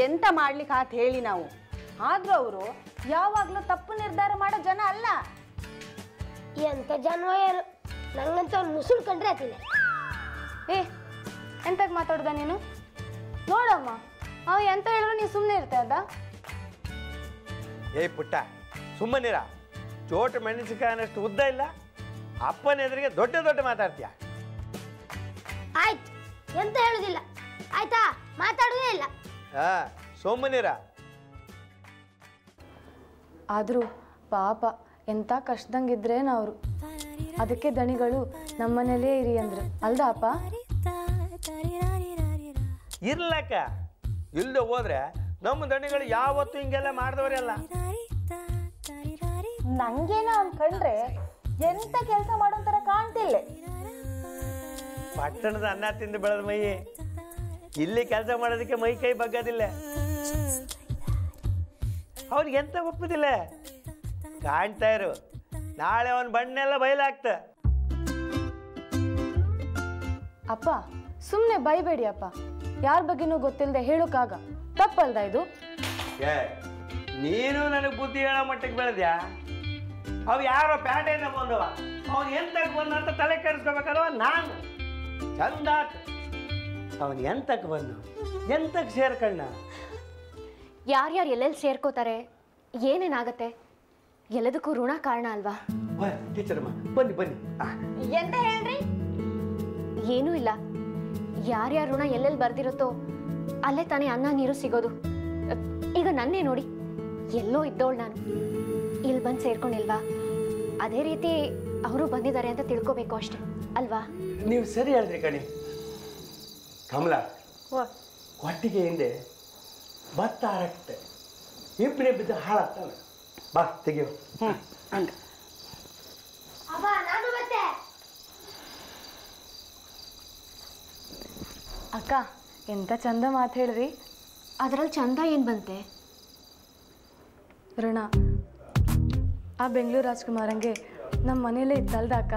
ಎಂತ ಮಾಡ್ಲಿಕ್ಕೆ ಆತ ಹೇಳಿ ನಾವು. ಆದ್ರೂ ಅವರು ಯಾವಾಗ್ಲೂ ತಪ್ಪು ನಿರ್ಧಾರ ಮಾಡೋ ಜನ ಅಲ್ಲ. ಎಂತ ಜನೋ ಏನು, ನಂಗಂತ ಅವ್ನು ಮುಸುಳು ಕಂಡ್ರೆ ಆತಿಲ್ಲ. ಎಂತಕ್ಕೆ ಮಾತಾಡ್ದ ನೀನು? ನೋಡಮ್ಮ, ಅವ ಎಂತ ಹೇಳಿದ್ರು ನೀನು ಸುಮ್ಮನೆ ಇರ್ತೆ ಅದ? ಏಯ್ ಪುಟ್ಟ, ಸುಮ್ಮನಿರ. ಚೋಟು ಮೆಣಸಿನಕಾಯಿನಷ್ಟು ಉದ್ದ ಇಲ್ಲ, ಅಪ್ಪನ ಎದುರಿಗೆ ದೊಡ್ಡ ದೊಡ್ಡ ಮಾತಾಡ್ತೀಯ. ಆಯ್ತು, ಎಂತ ಹೇಳುದಿಲ್ಲ ಆಯ್ತಾ, ಮಾತಾಡುದೇ ಇಲ್ಲ. ಸುಮ್ಮನಿರ. ಆದರೂ ಪಾಪ ಎಂಥ ಕಷ್ಟದಂಗಿದ್ರೇನು ಅವರು. ಅದಕ್ಕೆ ದಣಿಗಳು ನಮ್ಮನೇಲೇ ಇರಿ ಅಂದ್ರು ಅಲ್ದ ಅಪ್ಪ? ಇರ್ಲಕ್ಕ, ಇಲ್ಲದೆ ಹೋದ್ರೆ ನಮ್ಮ ದಣಿಗಳು ಯಾವತ್ತೂ ಹಿಂಗೆಲ್ಲ ಮಾಡಿದವರೆಲ್ಲ. ನಂಗೇನೋ ಅನ್ಕೊಂಡ್ರೆ ಎಂತ ಕೆಲಸ ಮಾಡೋ ತರ ಕಾಣ್ತಿಲ್ಲ. ಪಟ್ಟಣದ ಅನ್ನ ತಿಂದು ಬೆಳೆದ ಮೈ, ಇಲ್ಲಿ ಕೆಲಸ ಮಾಡೋದಕ್ಕೆ ಮೈ ಕೈ ಬಗ್ಗದಿಲ್ಲ. ಅವ್ನಿಗೆ ಎಂತ ಒಪ್ಪುದಿಲ್ಲ. ಕಾಣ್ತಾ ಇರು, ನಾಳೆ ಅವನ ಬಣ್ಣೆಲ್ಲ ಬಯಲಾಗ್ತ. ಅಪ್ಪ ಸುಮ್ಮನೆ ಬೈಬೇಡಿ ಅಪ್ಪ. ಯಾರ ಬಗ್ಗೆನೂ ಗೊತ್ತಿಲ್ಲದೆ ಹೇಳೋಕ್ಕಾಗ ತಪ್ಪಲ್ದ ಇದು? ನೀನು ನನಗೆ ಬುದ್ಧಿ ಹೇಳೋ ಮಟ್ಟಕ್ಕೆ ಬೆಳೆದ್ಯಾ? ಅವು ಯಾರೋ ಪ್ಯಾಟೆಯಿಂದ ಬಂದವ, ಅವನು ಎಂತಕ್ಕೆ ಬಂದಂತ ತಲೆ ಕೆಡಿಸ್ಕೋಬೇಕಲ್ವ ನಾನು? ಚಂದಾತ್ ಅವನು ಎಂತಕ್ಕೆ ಬಂದು ಎಂತಕ್ಕೆ ಸೇರ್ಕಣ್ಣ? ಯಾರ್ಯಾರು ಎಲ್ಲೆಲ್ಲಿ ಸೇರ್ಕೋತಾರೆ, ಏನೇನಾಗತ್ತೆ, ಎಲ್ಲದಕ್ಕೂ ಋಣ ಕಾರಣ ಅಲ್ವಾ? ಟೀಚರಮ್ಮ ಬನ್ನಿ ಬನ್ನಿ. ಎಂತ ಹೇಳ್ರಿ? ಏನೂ ಇಲ್ಲ. ಯಾರ್ಯಾರ ಋಣ ಎಲ್ಲೆಲ್ಲಿ ಬರ್ದಿರುತ್ತೋ ಅಲ್ಲೇ ತಾನೇ ಅನ್ನ ನೀರು ಸಿಗೋದು. ಈಗ ನನ್ನೇ ನೋಡಿ, ಎಲ್ಲೋ ಇದ್ದೋಳು ನಾನು, ಇಲ್ಲಿ ಬಂದು ಸೇರ್ಕೊಂಡಿಲ್ವಾ? ಅದೇ ರೀತಿ ಅವರು ಬಂದಿದ್ದಾರೆ ಅಂತ ತಿಳ್ಕೋಬೇಕು ಅಷ್ಟೆ ಅಲ್ವಾ? ನೀವು ಸರಿ ಹೇಳಿದ್ರಿ ಕಣಿ. ಕಮಲ, ಹೊಟ್ಟಿಗೆ ಹಿಂದೆ ಭತ್ತ ಹರಕ್ತೆ, ಇಬ್ಬನೇ ಬಿದ್ದು ಹಾಳಾಗ್ತಾವೆ. ಬಾ ತೆಗಿಯೋ. ಹಂಗ ನಾನು ಮತ್ತೆ ಅಕ್ಕ ಎಂತ ಚಂದ ಮಾತು ಹೇಳ್ರಿ. ಅದರಲ್ಲಿ ಚಂದ ಏನು ಬಂತೆ? ಋಣ ಆ ಬೆಂಗಳೂರು ರಾಜ್ಕುಮಾರಂಗೆ ನಮ್ಮ ಮನೇಲೇ ಇತ್ತಲ್ದ ಅಕ್ಕ?